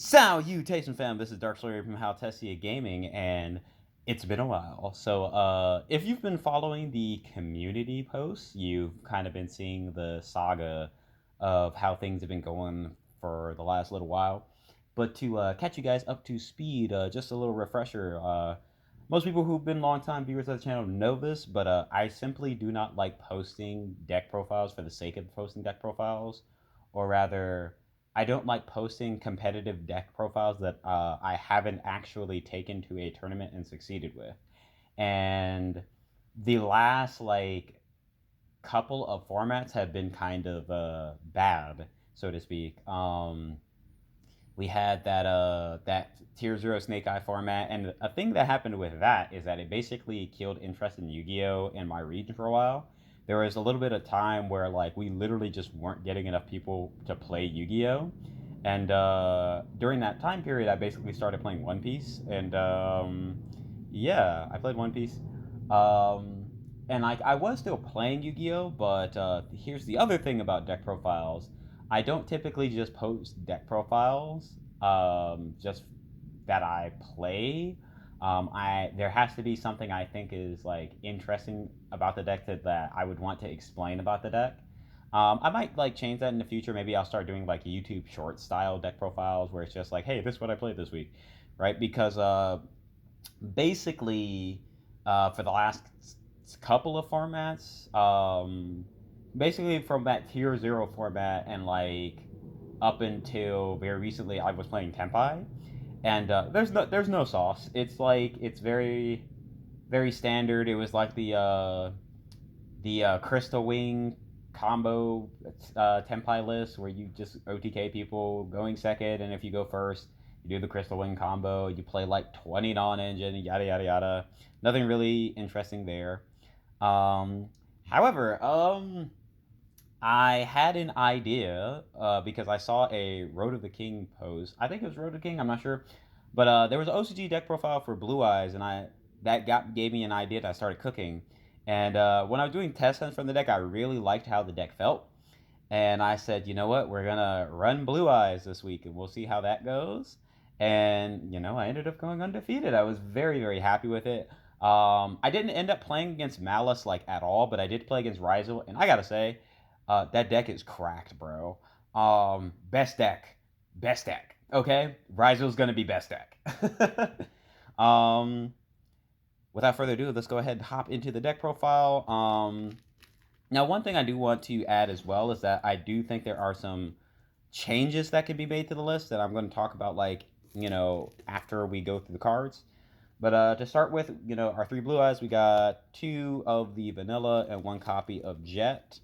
Salutations, fam. This is Dark Story from HaltessiaGaming, and it's been a while. So, if you've been following the community posts, you've kind of been seeing the saga of how things have been going for the last little while. But to catch you guys up to speed, just a little refresher. Most people who've been longtime viewers of the channel know this, but I simply do not like posting deck profiles for the sake of posting deck profiles, or rather, I don't like posting competitive deck profiles that I haven't actually taken to a tournament and succeeded with. And the last couple of formats have been kind of bad, so to speak. We had that Tier Zero Snake Eye format, and a thing that happened with that is that it basically killed interest in Yu-Gi-Oh in my region for a while. There was a little bit of time where we literally just weren't getting enough people to play Yu-Gi-Oh, and during that time period, I basically started playing One Piece, and yeah, I played One Piece. Um, and I was still playing Yu-Gi-Oh, but here's the other thing about deck profiles. I don't typically just post deck profiles, just that I play. I There has to be something I think is interesting about the deck that I would want to explain about the deck. I might change that in the future. Maybe I'll start doing YouTube short style deck profiles where it's just hey, this is what I played this week, right? Because basically, for the last couple of formats, basically from that tier zero format and up until very recently, I was playing Tempai, and there's no sauce. It's very standard. It was like the Crystal Wing combo Tempai list where you just OTK people going second, and if you go first, you do the Crystal Wing combo. You play 20 non-engine, yada yada yada. Nothing really interesting there. Um, however, I had an idea because I saw a Road of the King post. I think it was Road of the King. I'm not sure, but there was an OCG deck profile for Blue-Eyes, and gave me an idea that I started cooking. And when I was doing test hunts from the deck, I really liked how the deck felt. And I said, you know what, we're gonna run Blue-Eyes this week, and we'll see how that goes. And I ended up going undefeated. I was very very happy with it. I didn't end up playing against Malice at all, but I did play against Rizal, and I gotta say, that deck is cracked, bro. Best deck, best deck. Okay, Rizal's gonna be best deck. um, Without further ado, let's go ahead and hop into the deck profile. Now, one thing I do want to add as well is that I do think there are some changes that can be made to the list that I'm going to talk about, after we go through the cards. But to start with, our three Blue-Eyes, we got two of the vanilla and one copy of Jet.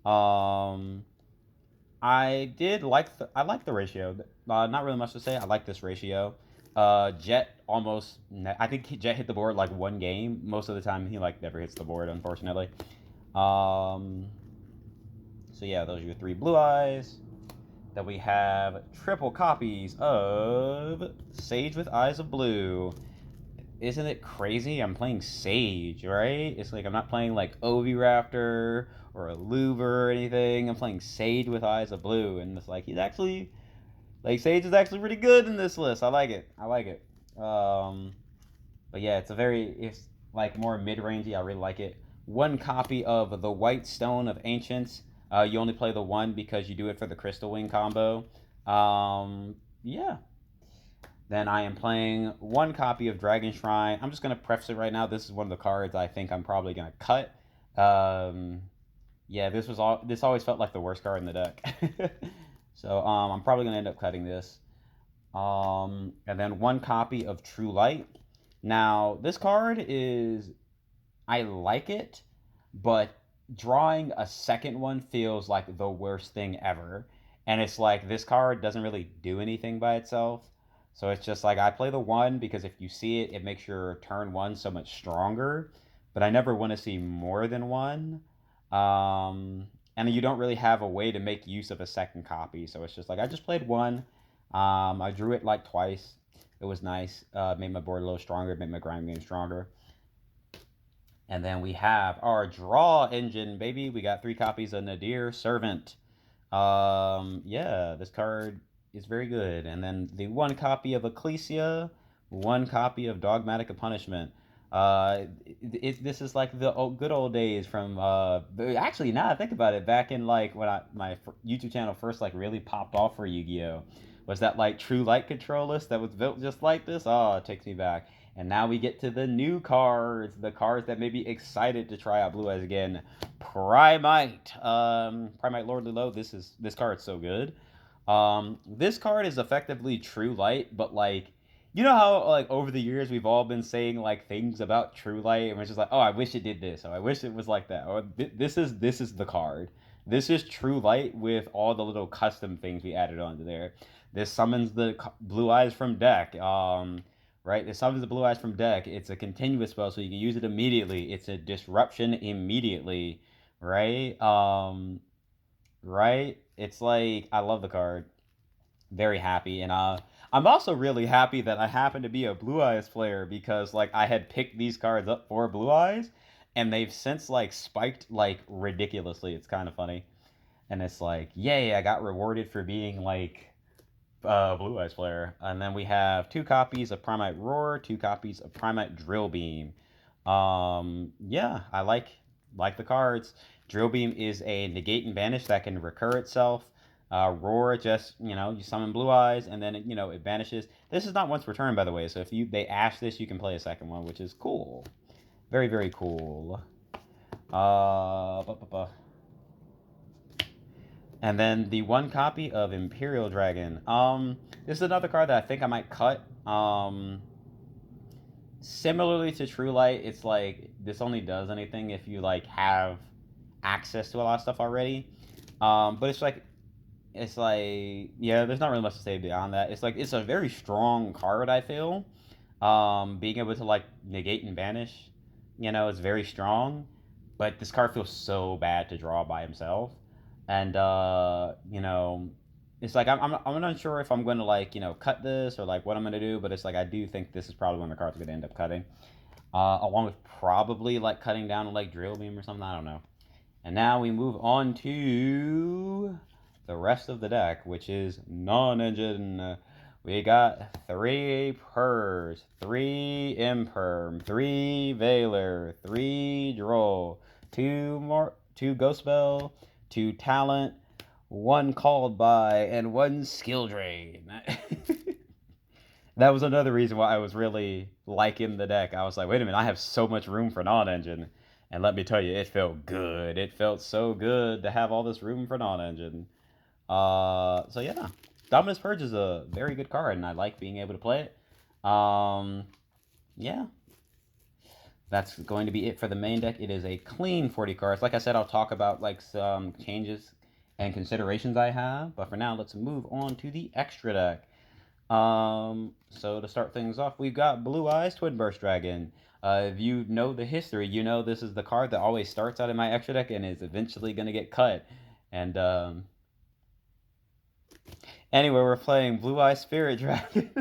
I like the ratio. Not really much to say. I like this ratio. Jet I think Jet hit the board one game. Most of the time, he never hits the board, unfortunately. So yeah, those are your three Blue-Eyes. Then we have triple copies of Sage with Eyes of Blue. Isn't it crazy? I'm playing Sage, right? It's I'm not playing Oviraptor or a Louver or anything. I'm playing Sage with Eyes of Blue, and it's he's actually Sage is actually pretty good in this list. I like it. I like it. But yeah, it's more mid-rangey. I really like it. One copy of the White Stone of Ancients. You only play the one because you do it for the Crystal Wing combo. Yeah. Then I am playing one copy of Dragon Shrine. I'm just going to preface it right now. This is one of the cards I think I'm probably going to cut. Yeah, this always felt like the worst card in the deck. So I'm probably going to end up cutting this. And then one copy of True Light. Now, this card I like it, but drawing a second one feels like the worst thing ever. And it's this card doesn't really do anything by itself. So it's just I play the one because if you see it, it makes your turn one so much stronger. But I never want to see more than one. And you don't really have a way to make use of a second copy. So it's just I just played one. I drew it twice. It was nice. Made my board a little stronger. Made my grind game stronger. And then we have our draw engine, baby. We got three copies of Nadir Servant. Yeah, this card is very good. And then the one copy of Ecclesia, one copy of Dogmatic of Punishment. This is like the good old days from actually now I think about it, back in like when my YouTube channel first like really popped off for Yu-Gi-Oh, was that like True Light control list that was built just like this. Oh, it takes me back. And now we get to the new cards, the cards that made me excited to try out Blue Eyes again. Primite, Primite Lordly Low. This card's so good. This card is effectively True Light, but like, you know how like over the years we've all been saying like things about True Light, and we're just like, oh, I wish it did this, or I wish it was like that, or this is the card. This is True Light with all the little custom things we added onto there. This summons the Blue Eyes from deck. Right? This summons the Blue Eyes from deck. It's a continuous spell, so you can use it immediately. It's a disruption immediately, right? Right? It's like I love the card. Very happy, and I'm also really happy that I happen to be a Blue Eyes player, because like I had picked these cards up for Blue Eyes, and they've since like spiked like ridiculously. It's kind of funny, and it's like, yay! I got rewarded for being like Blue Eyes player. And then we have two copies of Primite Roar, two copies of Primite Drill Beam. Yeah, I like the cards. Drill Beam is a negate and banish that can recur itself. Roar, just, you summon Blue Eyes, and then it vanishes. This is not once per turn, by the way. So if they ash this, you can play a second one, which is cool. Very, very cool. Uh, bu- bu- bu- and then the one copy of Imperial Dragon. This is another card that I think I might cut. Similarly to True Light, it's like this only does anything if you like have access to a lot of stuff already. But it's like yeah, there's not really much to say beyond that. It's like it's a very strong card, I feel. Being able to like negate and banish, it's very strong. But this card feels so bad to draw by himself, and it's like I'm not sure if I'm going to like cut this or like what I'm going to do, but it's like I do think this is probably one of the cards I'm going to end up cutting, along with probably like cutting down to like Drill Beam or something. I don't know. And now we move on to the rest of the deck, which is non-engine. We got 3 Purrs, 3 Imperm, 3 Veiler, 3 Droll, 2 Ghost Bell, 2 Talent, 1 Called By, and 1 Skill Drain. That was another reason why I was really liking the deck. I was like, wait a minute, I have so much room for non-engine. And let me tell you, it felt good. It felt so good to have all this room for non-engine. So yeah, Dominus Purge is a very good card, and I like being able to play it. Yeah, that's going to be it for the main deck. It is a clean 40 cards. Like I said, I'll talk about like some changes and considerations I have. But for now, let's move on to the extra deck. So to start things off, we've got Blue Eyes Twin Burst Dragon. If you know the history, you know this is the card that always starts out in my extra deck and is eventually going to get cut. And anyway, we're playing Blue Eyes Spirit Dragon.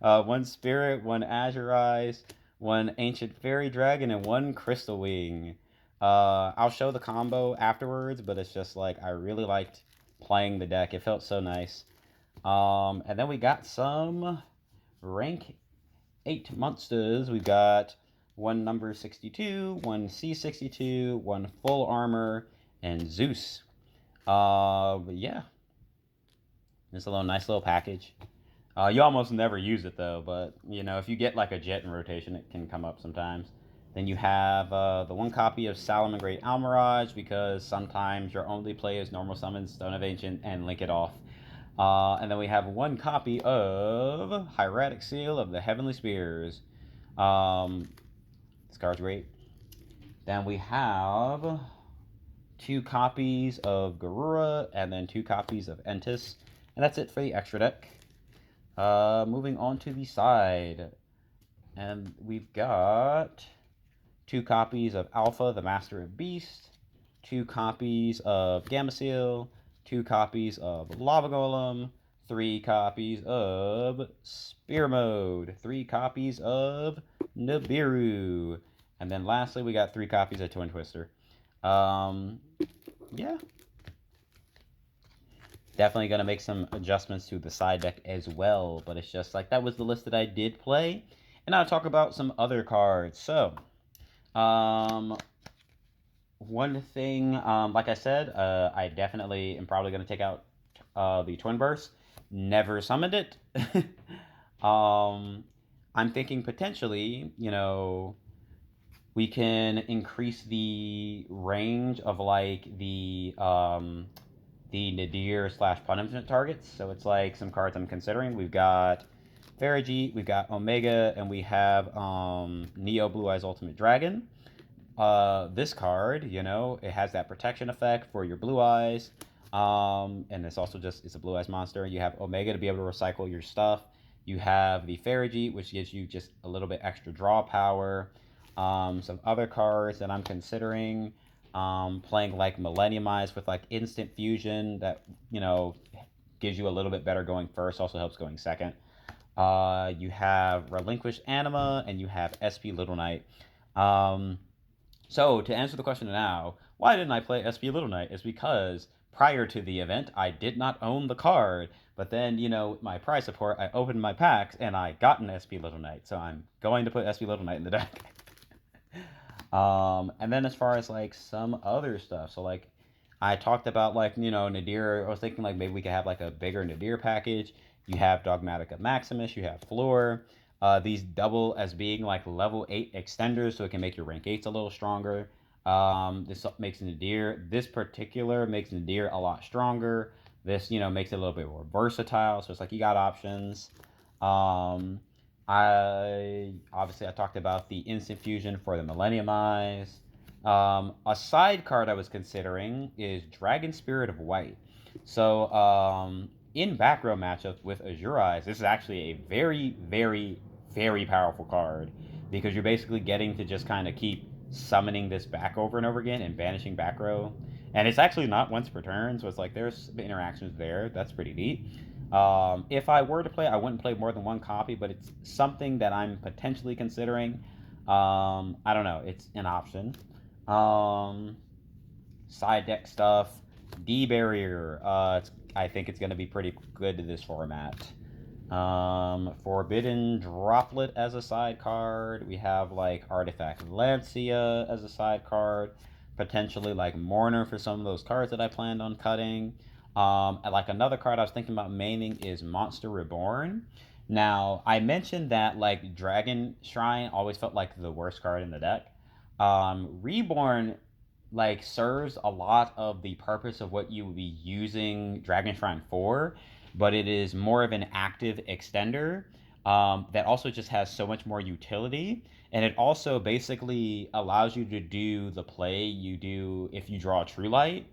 1 Spirit, 1 Azure Eyes, 1 Ancient Fairy Dragon, and 1 Crystal Wing. I'll show the combo afterwards, but it's just like I really liked playing the deck. It felt so nice. And then we got some rank 8 monsters. We've got 1 number 62, 1 C62, 1 full armor, and Zeus. Yeah. It's a nice little package. You almost never use it though, but if you get like a jet in rotation, it can come up sometimes. Then you have the 1 copy of Salamangreat Almirage, because sometimes your only play is normal summon Stone of Ancient and link it off. And then we have 1 copy of Hieratic Seal of the Heavenly Spears. This card's great. Then we have 2 copies of Garura, and then 2 copies of Entis. And that's it for the extra deck. Moving on to the side. And we've got 2 copies of Alpha, the Master of Beast, 2 copies of Gamma Seal, 2 copies of Lava Golem, 3 copies of Spear Mode, 3 copies of Nibiru, and then lastly we got 3 copies of Twin Twister. Yeah. Definitely gonna make some adjustments to the side deck as well, but it's just like that was the list that I did play, and I'll talk about some other cards. So, um, one thing, like I said, I definitely am probably gonna take out the Twin Burst. Never summoned it. um, I'm thinking potentially, we can increase the range of like the nadir slash punishment targets. So it's like some cards I'm considering. We've got Farigite, we've got Omega, and we have Neo Blue-Eyes Ultimate Dragon. This card, it has that protection effect for your Blue Eyes. And it's also it's a Blue Eyes monster. You have Omega to be able to recycle your stuff. You have the Farigite, which gives you just a little bit extra draw power. Some other cards that I'm considering playing like Millenniumize with like instant fusion that gives you a little bit better going first, also helps going second. You have Relinquished Anima and you have SP Little Knight. So to answer the question now, why didn't I play SP Little Knight? Is because prior to the event I did not own the card, but then my prize support, I opened my packs and I got an SP Little Knight, so I'm going to put SP Little Knight in the deck. And then as far as like some other stuff, so like I talked about like Nadir. I was thinking like maybe we could have like a bigger Nadir package. You have Dogmatica Maximus, you have Floor. These double as being like level 8 extenders, so it can make your rank 8s a little stronger. This makes Nadir, this particular makes Nadir a lot stronger. This makes it a little bit more versatile. So it's like you got options. Um, I talked about the instant fusion for the Millennium Eyes. A side card I was considering is Dragon Spirit of White. So in back row matchups with Azure Eyes, this is actually a very, very, very powerful card because you're basically getting to just kind of keep summoning this back over and over again and banishing back row. And it's actually not once per turn, so it's like there's interactions there. That's pretty neat. If I were to play, I wouldn't play more than one copy, but it's something that I'm potentially considering. I don't know. It's an option. Um, Side deck stuff. D barrier. I think it's going to be pretty good to this format. Forbidden Droplet as a side card. We have like Artifact Lancia as a side card. Potentially like Mourner for some of those cards that I planned on cutting. And like another card I was thinking about maining is Monster Reborn. Now, I mentioned that like Dragon Shrine always felt like the worst card in the deck. Reborn like serves a lot of the purpose of what you would be using Dragon Shrine for, but it is more of an active extender that also just has so much more utility. And it also basically allows you to do the play you do if you draw a True Light,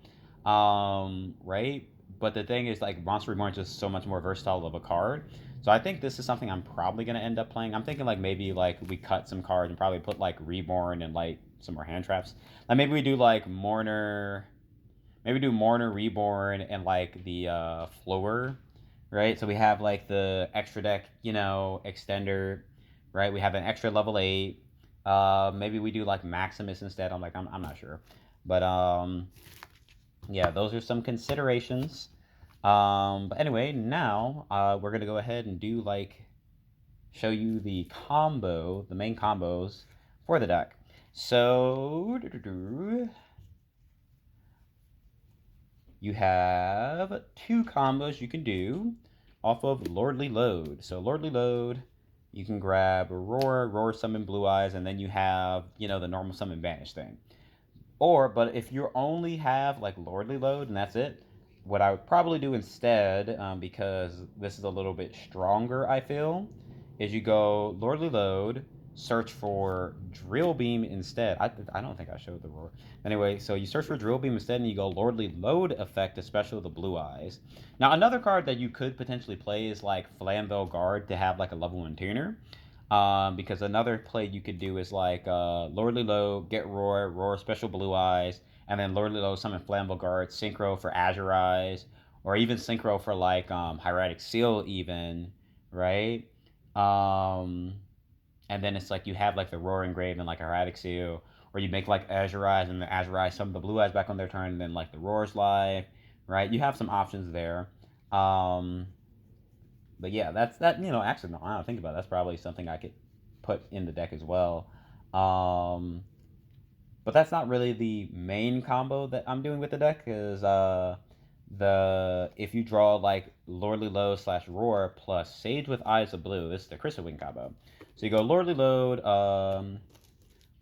right? But the thing is, like, Monster Reborn is just so much more versatile of a card. So I think this is something I'm probably gonna end up playing. I'm thinking like maybe like we cut some cards and probably put like Reborn and like some more hand traps. Like maybe we do like Mourner, maybe do Mourner, Reborn, and like the Floor, right? So we have like the extra deck, extender, right? We have an extra level 8. Maybe we do like Maximus instead. I'm not sure, but yeah, those are some considerations. But anyway, now we're gonna go ahead and do like show you the main combos for the deck. So you have 2 combos you can do off of Lordly Load. So Lordly Load, you can grab Roar summon Blue Eyes, and then you have, the normal summon Banish thing. But if you only have like Lordly Load and that's it, what I would probably do instead, because this is a little bit stronger, I feel, is you go Lordly Load, search for Drill Beam instead. I don't think I showed the Roar. Anyway, so you search for Drill Beam instead, and you go Lordly Load effect, especially the Blue Eyes. Now, another card that you could potentially play is like Flamvell Guard to have like a level 1 tuner. Because another play you could do is like Lordly Low, get Roar special Blue Eyes, and then Lordly Low summon Flammable Guard, Synchro for Azure Eyes, or even Synchro for like Hieratic Seal even, right? Um, and then it's like you have like the Roar engraved and like a Hieratic Seal, or you make like Azure Eyes and the Azure Eyes summon the Blue Eyes back on their turn, and then like the Roar's live, right? You have some options there. Um, but yeah, that's that. Actually, no, I don't think about it. That's probably something I could put in the deck as well. Um, but that's not really the main combo that I'm doing with the deck. Is the if you draw like Lordly Load / Roar plus Sage with Eyes of Blue, this is the Crystal Wing combo. So you go Lordly Load,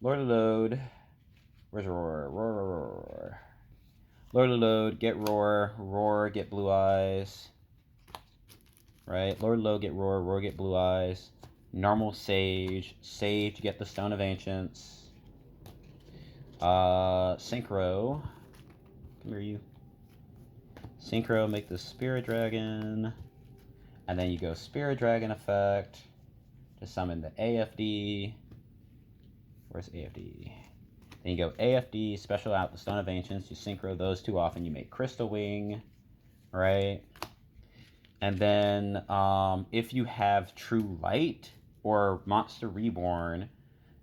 Lordly Load. Where's Roar? Roar. Lordly Load, get Roar. Roar, get Blue Eyes. Right? Lordly Load, get Roar. Roar, get Blue Eyes. Normal Sage. Sage, get the Stone of Ancients. Synchro. Come here, you. Synchro, make the Spirit Dragon. And then you go Spirit Dragon effect to summon the AFD. Where's AFD? Then you go AFD, special out the Stone of Ancients. You synchro those two off and you make Crystal Wing, right? And then if you have True Light or Monster Reborn,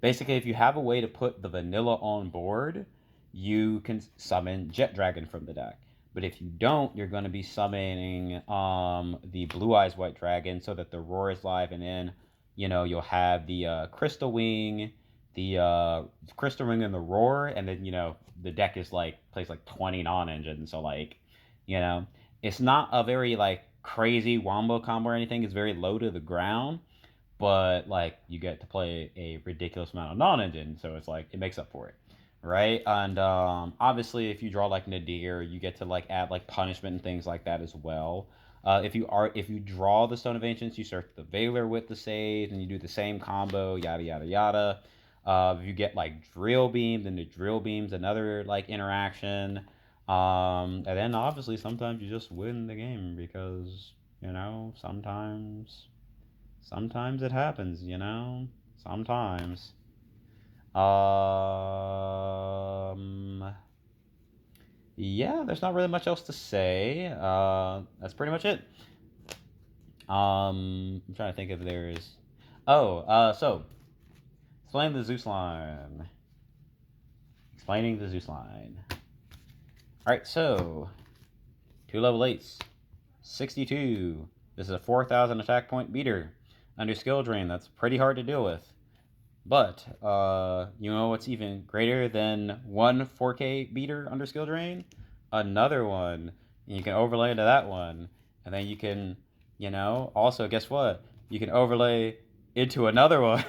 basically if you have a way to put the vanilla on board, you can summon Jet Dragon from the deck. But if you don't, you're going to be summoning the Blue Eyes White Dragon so that the Roar is live, and then you'll have the Crystal Wing, the Crystal Ring and the Roar, and then the deck is plays 20 non-engines, so it's not a very crazy wombo combo or anything. It's very low to the ground, but you get to play a ridiculous amount of non-engine, so it's it makes up for it, right? And obviously if you draw Nadir, you get to add punishment and things like that as well. If you draw the Stone of Ancients, you search the Veiler with the Sage, and you do the same combo, yada yada yada. If you get Drill Beam, then the Drill Beam's another interaction. And then obviously sometimes you just win the game because sometimes it happens. Sometimes. Yeah, there's not really much else to say. That's pretty much it. I'm trying to think if there's. So explain the Zeus line. Explaining the Zeus line. Alright, so 2 level 8s, 62. This is a 4,000 attack point beater. Under skill drain, that's pretty hard to deal with. But you know what's even greater than one 4K beater under skill drain? Another one. And you can overlay to that one. And then you can, also guess what? You can overlay into another one.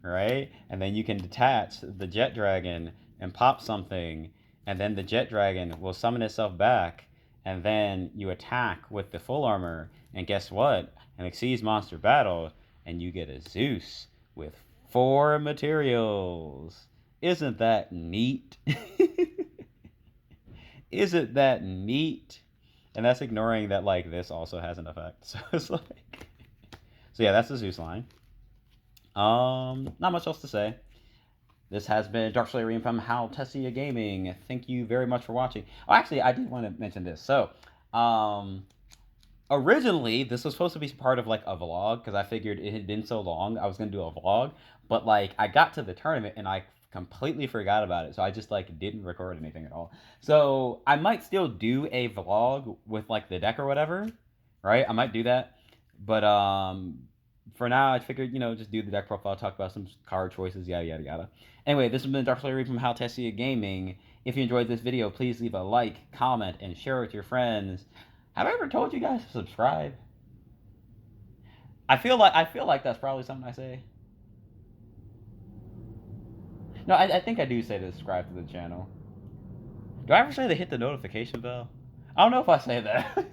Right? And then you can detach the Jet Dragon and pop something. And then the Jet Dragon will summon itself back. And then you attack with the full armor. And guess what? An Exceeds monster battle. And you get a Zeus with 4 materials. Isn't that neat? Isn't that neat? And that's ignoring that this also has an effect. So it's so yeah, that's the Zeus line. Not much else to say. This has been Arim from HaltessiaGaming. Thank you very much for watching. Oh, actually, I did want to mention this. So, originally, this was supposed to be part of a vlog because I figured it had been so long I was going to do a vlog. But I got to the tournament and I completely forgot about it. So I just didn't record anything at all. So I might still do a vlog with the deck or whatever, right? I might do that. But for now, I figured, just do the deck profile, talk about some card choices, yada, yada, yada. Anyway, this has been Arim from HaltessiaGaming. If you enjoyed this video, please leave a like, comment, and share it with your friends. Have I ever told you guys to subscribe? I feel like that's probably something I say. No, I think I do say to subscribe to the channel. Do I ever say to hit the notification bell? I don't know if I say that.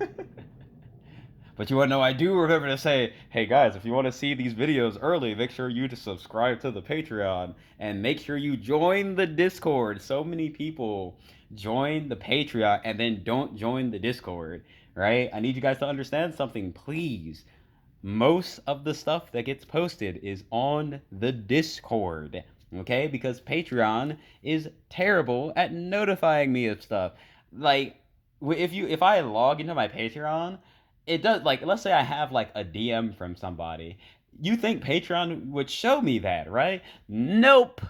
But you want to know, I do remember to say, hey guys, if you want to see these videos early, make sure you to subscribe to the Patreon and make sure you join the Discord. So many people join the Patreon and then don't join the Discord, right? I need you guys to understand something, please. Most of the stuff that gets posted is on the Discord, okay? Because Patreon is terrible at notifying me of stuff. If I log into my Patreon, it does, let's say I have a DM from somebody. You think Patreon would show me that, right? Nope.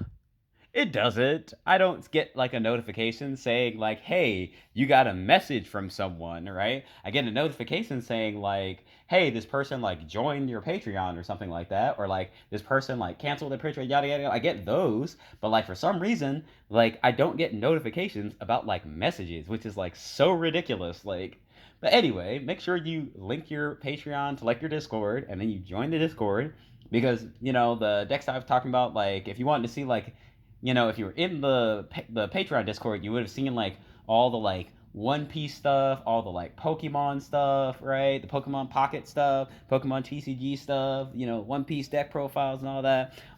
It doesn't. I don't get like a notification saying like, "Hey, you got a message from someone," right? I get a notification saying like, "Hey, this person like joined your Patreon or something like that," or like this person like canceled their Patreon, yada yada. Yada. I get those, but like for some reason, like I don't get notifications about like messages, which is like so ridiculous. Like, but anyway, make sure you link your Patreon to like your Discord, and then you join the Discord because the decks I was talking about. Like, if you wanted to see like if you were in the Patreon Discord, you would have seen like all the like One Piece stuff, all the like Pokemon stuff, right? The Pokemon Pocket stuff, Pokemon TCG stuff, One Piece deck profiles and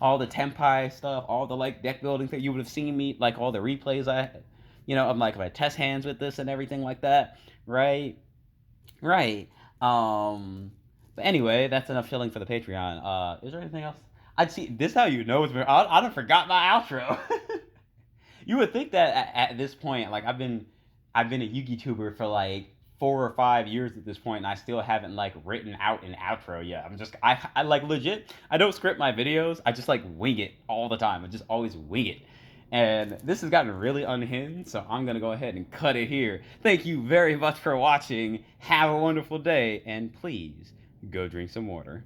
all the Tenpai stuff, all the like deck building thing. You would have seen me like all the replays I'm like my test hands with this and everything like that, right? Right. But anyway, that's enough shilling for the Patreon. Is there anything else? I'd see. This is how you know it's been. I done forgot my outro. You would think that at this point, like I've been a Yugi tuber for like 4 or 5 years at this point, and I still haven't like written out an outro yet. I like legit. I don't script my videos. I just like wing it all the time. I just always wing it. And this has gotten really unhinged, so I'm gonna go ahead and cut it here. Thank you very much for watching. Have a wonderful day, and please go drink some water.